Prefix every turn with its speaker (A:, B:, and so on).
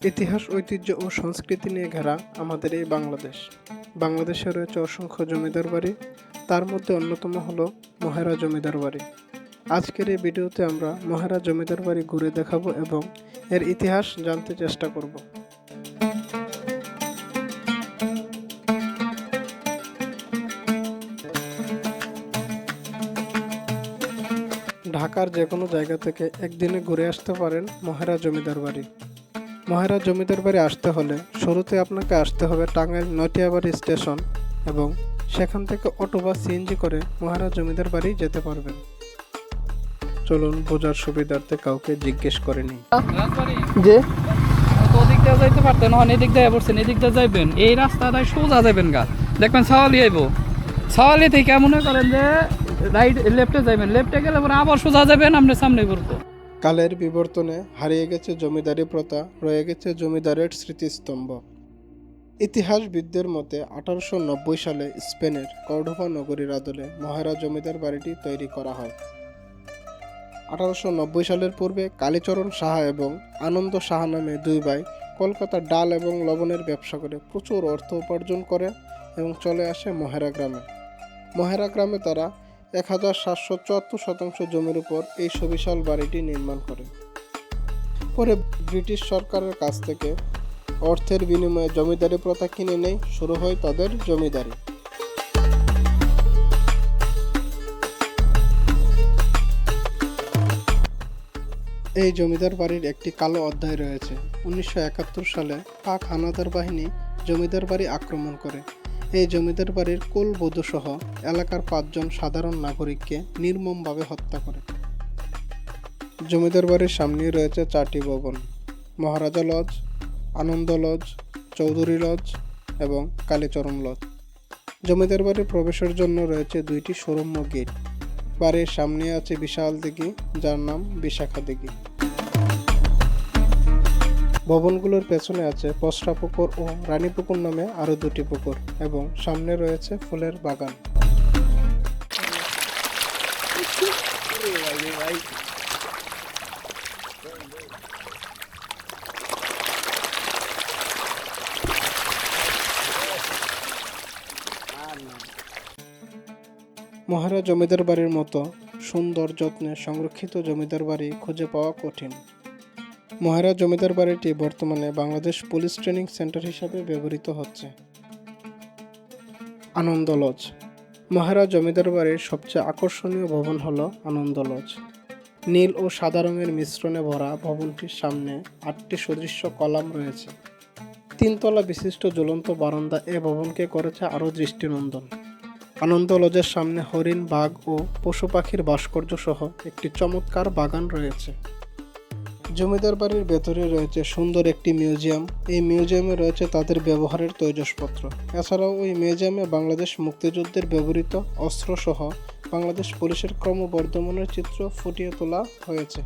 A: ইতিহাস, ঐতিহ্য ও সংস্কৃতি নিয়ে ঘেরা আমাদের এই বাংলাদেশ। বাংলাদেশে রয়েছে অসংখ্য জমিদার বাড়ি, তার মধ্যে অন্যতম হলো মহেরা জমিদার বাড়ি। আজকের এই ভিডিওতে আমরা মহেরা জমিদার বাড়ি ঘুরে দেখাবো এবং এর ইতিহাস জানতে চেষ্টা করব। ঢাকার যে কোনো জায়গা থেকে একদিনে ঘুরে আসতে পারেন মহেরা জমিদার বাড়ি। মহেরা জমিদার বাড়ি আসতে হলে শুরুতে আপনাকে আসতে হবে টাঙ্গাইল নটিয়াবাড়ি স্টেশন এবং সেখান থেকে অটো বা সিএনজি করে মহেরা জমিদার বাড়ি যেতে পারবেন। চলুন বোঝার সুবিধার্থে কাউকে জিজ্ঞেস করে নিই।
B: যে ওদিক দিয়ে যাইতে পারতেন, এদিক দিয়ে পড়ছেন, এদিক দিয়ে যাইবেন, এই রাস্তাটায় সোজা যাবেন গা, দেখবেন সাওয়ালি আইব। সাওয়ালি থেকে মনে করেন যে রাইট লেফটে যাইবেন, লেফটে গেলে পরে আবার সোজা যাবেন, আপনার সামনে পড়বো।
A: কালের বিবর্তনে হারিয়ে গেছে জমিদারি প্রথা, রয়ে গেছে জমিদারের স্মৃতিস্তম্ভ। ইতিহাসবিদদের মতে 1890 সালে স্পেনের কর্ডোবা নগরীর আদলে মহেরা জমিদার বাড়িটি তৈরি করা হয়। 1890 সালের পূর্বে কালীচরণ সাহা এবং আনন্দ সাহা নামে দুই ভাই কলকাতার ডাল এবং লবণের ব্যবসা করে প্রচুর অর্থ উপার্জন করে এবং চলে আসে মহেরা গ্রামে। মহেরা গ্রামে তারা 1774 শতাংশ জমির উপর এই সুবিশাল বাড়িটি নির্মাণ করে। পরে ব্রিটিশ সরকারের কাছ থেকে অর্থের বিনিময়ে জমিদারি প্রথা কিনে নেয়, শুরু হয় তাদের জমিদারি। এই জমিদার বাড়ির একটি কালো অধ্যায় রয়েছে। 1971 সালে পাক হানাদার বাহিনী জমিদার বাড়ি আক্রমণ করে। এই জমিদার বাড়ির কুলবধূ সহ এলাকার 5 জন সাধারণ নাগরিককে নির্মমভাবে হত্যা করে। জমিদার বাড়ির সামনে রয়েছে 4টি ভবন: মহারাজা লজ, আনন্দ লজ, চৌধুরী লজ এবং কালীচরণ লজ। জমিদার বাড়ির প্রবেশের জন্য রয়েছে 2টি সুরম্য গেট। বাড়ির সামনে আছে বিশাল দিঘি, যার নাম বিশাখা দিঘি। ভবনগুলোর পেছনে আছে পসরা পুকুর ও রানী পুকুর নামে আরও 2টি পুকুর এবং সামনে রয়েছে ফুলের বাগান। মহেরা জমিদার বাড়ির মতো সুন্দর যত্নে সংরক্ষিত জমিদার বাড়ি খুঁজে পাওয়া কঠিন। মহেরা জমিদার বাড়িটি বর্তমানে বাংলাদেশ পুলিশ ট্রেনিং সেন্টার হিসাবে ব্যবহৃত হচ্ছে। আনন্দ লজ। মহেরা জমিদার বাড়ির সবচেয়ে আকর্ষণীয় ভবন হলো আনন্দ লজ। নীল ও সাদা রঙের মিশ্রণে ভরা ভবনটির সামনে 8টি সুদৃশ্য কলাম রয়েছে। 3 তলা বিশিষ্ট ঝুলন্ত বারান্দা এ ভবনকে করেছে আরও দৃষ্টিনন্দন। আনন্দ লজের সামনে হরিণ, বাঘ ও পশু পাখির ভাস্কর্য সহ একটি চমৎকার বাগান রয়েছে। জমিদার বাড়ির ভেতরে রয়েছে সুন্দর একটি মিউজিয়াম। এই মিউজিয়ামে রয়েছে তাদের ব্যবহারের তৈজসপত্র। এছাড়াও ওই মিউজিয়ামে বাংলাদেশ মুক্তিযুদ্ধের ব্যবহৃত অস্ত্র সহ বাংলাদেশ পুলিশের ক্রমবর্ধমানের চিত্র ফুটিয়ে তোলা হয়েছে।